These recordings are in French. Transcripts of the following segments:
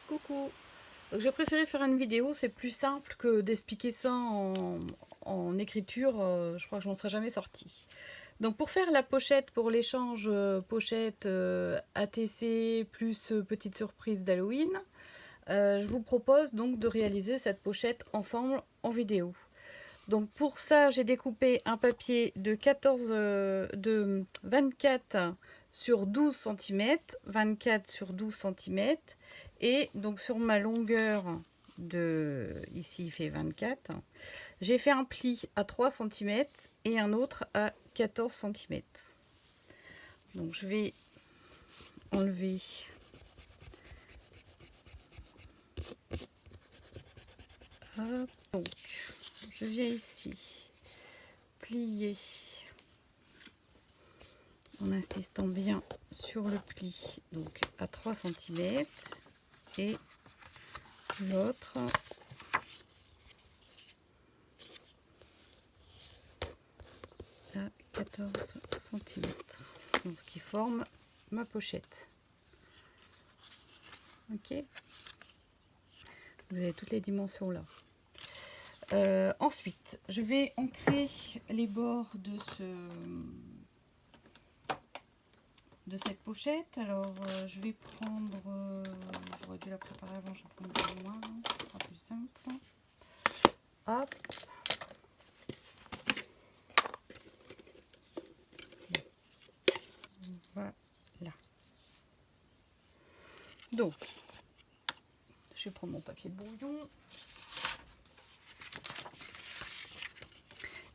Coucou. Donc j'ai préféré faire une vidéo, c'est plus simple que d'expliquer ça en écriture, je crois que je m'en serais jamais sortie. Donc pour faire la pochette pour l'échange pochette ATC plus petite surprise d'Halloween, je vous propose donc de réaliser cette pochette ensemble en vidéo. Donc pour ça, j'ai découpé un papier de 24 sur 12 cm, 24 sur 12 cm, et donc sur ma longueur de, ici il fait 24, j'ai fait un pli à 3 cm et un autre à 14 cm. Donc je vais enlever hop. Donc je viens ici plier en insistant bien sur le pli, donc à 3 cm, et l'autre à 14 cm, donc ce qui forme ma pochette. Ok, vous avez toutes les dimensions là. Ensuite, je vais ancrer les bords de cette pochette. Alors, je vais prendre, j'aurais dû la préparer avant, je vais prendre le noir, ce sera plus simple. Hop. Voilà. Donc, je vais prendre mon papier de brouillon.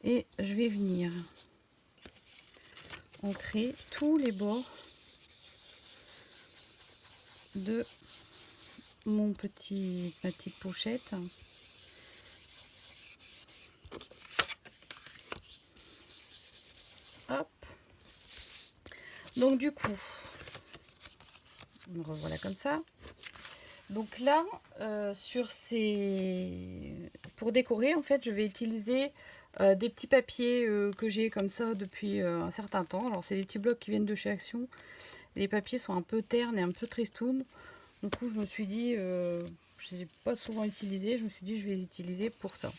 Et je vais venir ancrer tous les bords de ma petite pochette. Hop. Donc du coup, me revoilà comme ça. Donc là, pour décorer, en fait, je vais utiliser des petits papiers que j'ai comme ça depuis un certain temps. Alors c'est des petits blocs qui viennent de chez Action. Les papiers sont un peu ternes et un peu tristounes. Du coup, je me suis dit, je ne les ai pas souvent utilisés, je me suis dit je vais les utiliser pour ça.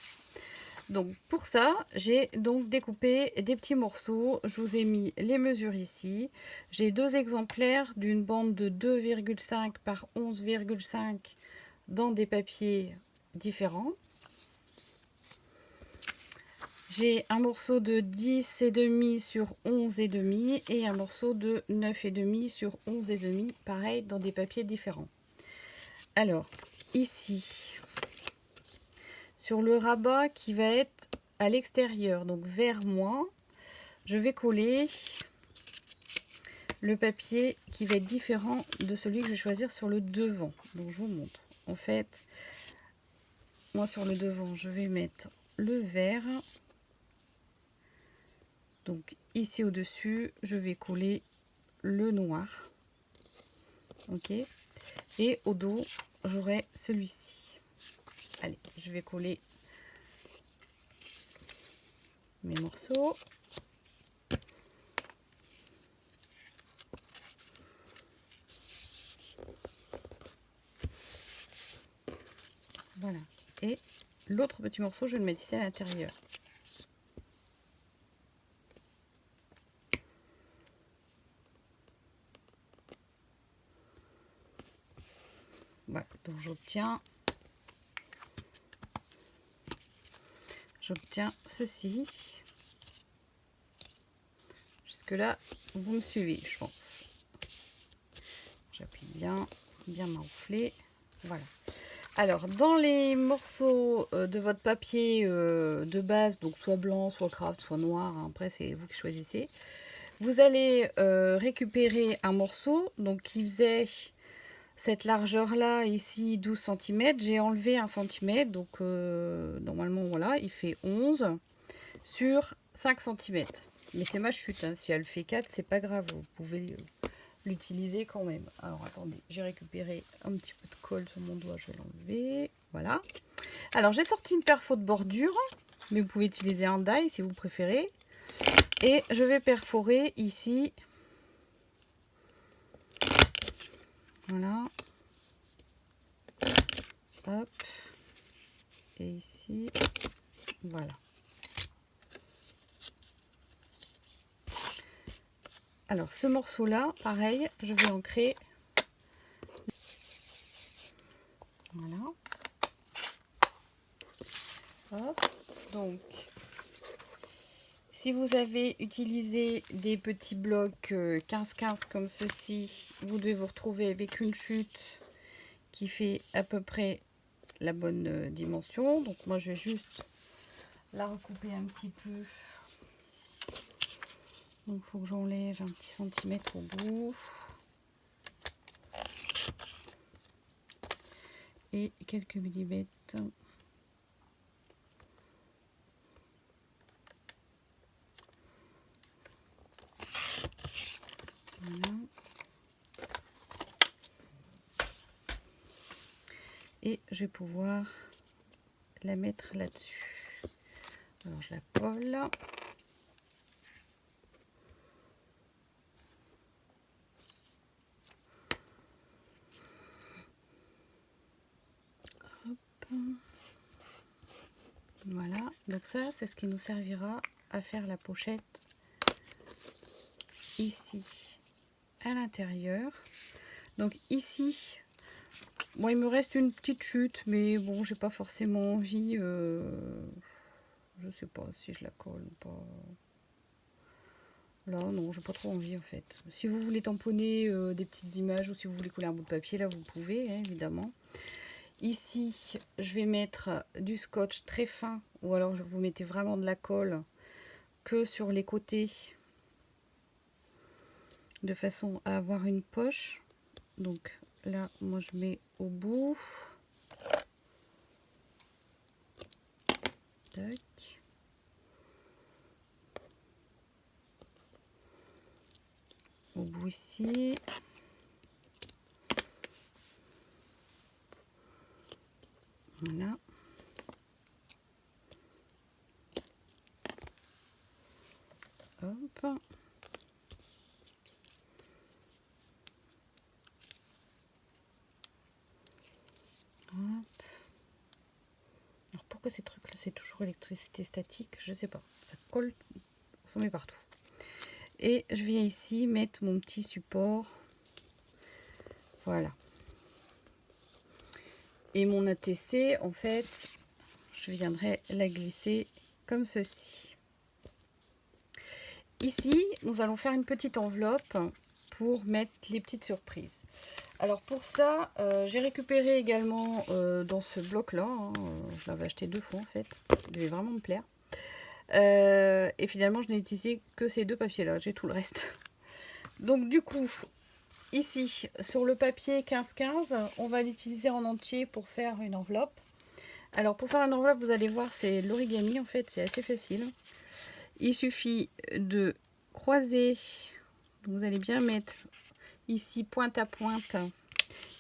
Donc pour ça, j'ai donc découpé des petits morceaux. Je vous ai mis les mesures ici. J'ai deux exemplaires d'une bande de 2,5 par 11,5 dans des papiers différents. J'ai un morceau de 10,5 sur 11,5 et un morceau de 9,5 sur 11,5, pareil dans des papiers différents. Alors ici, sur le rabat qui va être à l'extérieur, donc vers moi, je vais coller le papier qui va être différent de celui que je vais choisir sur le devant. Donc je vous montre. En fait, moi sur le devant, je vais mettre le vert. Donc ici au-dessus, je vais coller le noir. Ok. Et au dos, j'aurai celui-ci. Allez, je vais coller mes morceaux. Voilà. Et l'autre petit morceau, je vais le mettre ici à l'intérieur. Voilà, donc j'obtiens ceci. Jusque là, vous me suivez, je pense. J'appuie bien m'enfler. Voilà. Alors, dans les morceaux de votre papier de base, donc soit blanc, soit craft, soit noir, hein, après c'est vous qui choisissez, vous allez récupérer un morceau donc qui faisait cette largeur là, ici 12 cm. J'ai enlevé 1 cm, donc normalement voilà, il fait 11 sur 5 cm. Mais c'est ma chute, hein. Si elle fait 4, c'est pas grave, vous pouvez l'utiliser quand même. Alors attendez, j'ai récupéré un petit peu de colle sur mon doigt, je vais l'enlever. Voilà. Alors j'ai sorti une perfo de bordure, mais vous pouvez utiliser un die si vous préférez. Et je vais perforer ici. Voilà. Hop. Et ici, voilà. Alors, ce morceau-là, pareil, je vais ancrer. Voilà. Hop. Donc, si vous avez utilisé des petits blocs 15-15 comme ceci, vous devez vous retrouver avec une chute qui fait à peu près la bonne dimension. Donc, moi, je vais juste la recouper un petit peu. Donc, il faut que j'enlève un petit centimètre au bout. Et quelques millimètres. Voilà. Et je vais pouvoir la mettre là-dessus. Alors je la colle. Hop. Voilà, donc ça c'est ce qui nous servira à faire la pochette ici à l'intérieur. Donc ici, moi il me reste une petite chute, mais bon j'ai pas forcément envie, je sais pas si je la colle ou pas. Là non, j'ai pas trop envie en fait. Si vous voulez tamponner des petites images ou si vous voulez coller un bout de papier, là vous pouvez hein, évidemment. Ici je vais mettre du scotch très fin ou alors vous mettez vraiment de la colle que sur les côtés de façon à avoir une poche. Donc là moi je mets au bout. Tac. Au bout ici. Voilà. Hop. Hop. Alors pourquoi ces trucs là c'est toujours électricité statique, je sais pas. Ça colle, on s'en met partout. Et je viens ici mettre mon petit support. Voilà. Et mon ATC, en fait, je viendrai la glisser comme ceci. Ici, nous allons faire une petite enveloppe pour mettre les petites surprises. Alors pour ça, j'ai récupéré également dans ce bloc-là, hein, je l'avais acheté 2 fois en fait, il devait vraiment me plaire. Et finalement, je n'ai utilisé que ces 2 papiers-là, j'ai tout le reste. Donc du coup, ici, sur le papier 15-15, on va l'utiliser en entier pour faire une enveloppe. Alors pour faire une enveloppe, vous allez voir, c'est l'origami en fait, c'est assez facile. Il suffit de croiser, vous allez bien mettre ici pointe à pointe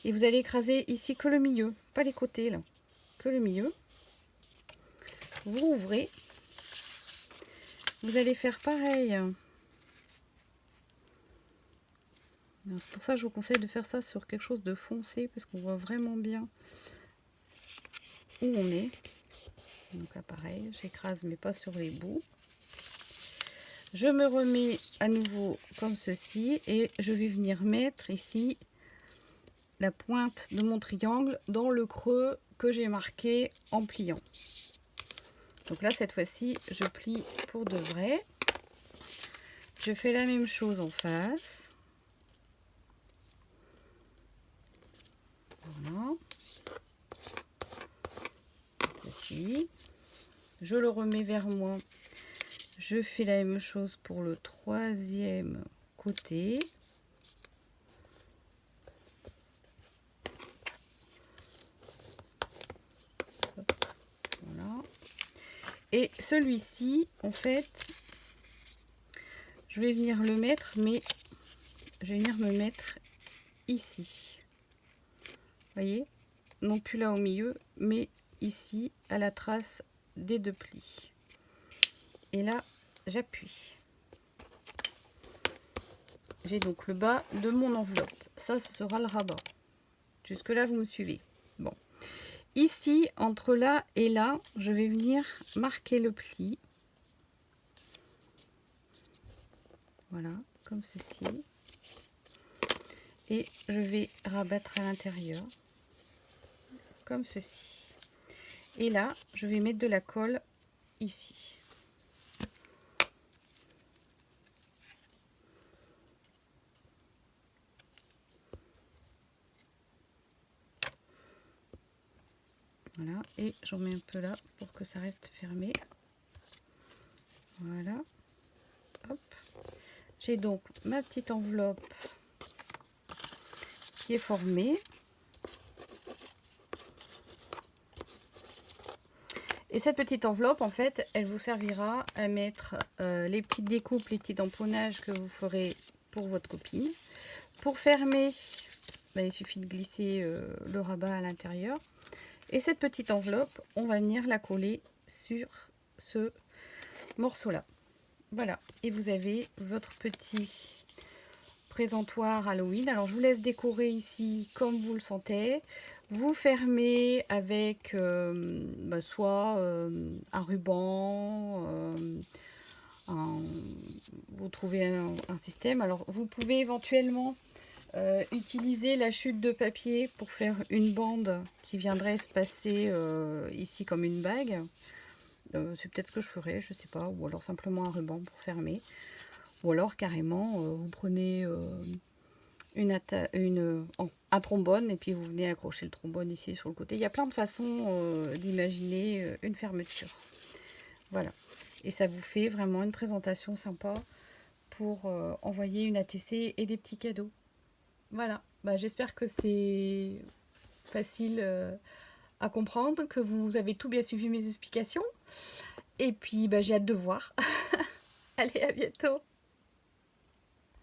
et vous allez écraser ici que le milieu, pas les côtés là, que le milieu. Vous ouvrez, vous allez faire pareil. C'est pour ça que je vous conseille de faire ça sur quelque chose de foncé parce qu'on voit vraiment bien où on est. Donc là pareil, j'écrase mais pas sur les bouts. Je me remets à nouveau comme ceci et je vais venir mettre ici la pointe de mon triangle dans le creux que j'ai marqué en pliant. Donc là cette fois-ci je plie pour de vrai. Je fais la même chose en face. Voilà. Ceci. Je le remets vers moi. Je fais la même chose pour le 3e côté. Voilà. Et celui-ci, en fait, je vais venir le mettre, mais je vais venir me mettre ici. Vous voyez? Non plus là au milieu, mais ici, à la trace des 2 plis. Et là, j'appuie. J'ai donc le bas de mon enveloppe. Ça, ce sera le rabat. Jusque là, vous me suivez. Bon. ici, entre là et là, je vais venir marquer le pli. Voilà, comme ceci. Et je vais rabattre à l'intérieur, comme ceci. Et là, je vais mettre de la colle ici. Voilà, et j'en mets un peu là pour que ça reste fermé. Voilà. Hop. J'ai donc ma petite enveloppe qui est formée. Et cette petite enveloppe, en fait, elle vous servira à mettre les petites découpes, les petits tamponnages que vous ferez pour votre copine. Pour fermer, il suffit de glisser le rabat à l'intérieur. Et cette petite enveloppe, on va venir la coller sur ce morceau-là. Voilà, et vous avez votre petit présentoir Halloween. Alors, je vous laisse décorer ici comme vous le sentez. Vous fermez avec soit un ruban, vous trouvez un système. Alors, vous pouvez éventuellement utiliser la chute de papier pour faire une bande qui viendrait se passer ici comme une bague. C'est peut-être ce que je ferais, je sais pas. Ou alors simplement un ruban pour fermer. Ou alors carrément, vous prenez un trombone et puis vous venez accrocher le trombone ici sur le côté. Il y a plein de façons d'imaginer une fermeture. Voilà. Et ça vous fait vraiment une présentation sympa pour envoyer une ATC et des petits cadeaux. Voilà. J'espère que c'est facile à comprendre, que vous avez tout bien suivi mes explications. Et puis j'ai hâte de voir. Allez, à bientôt.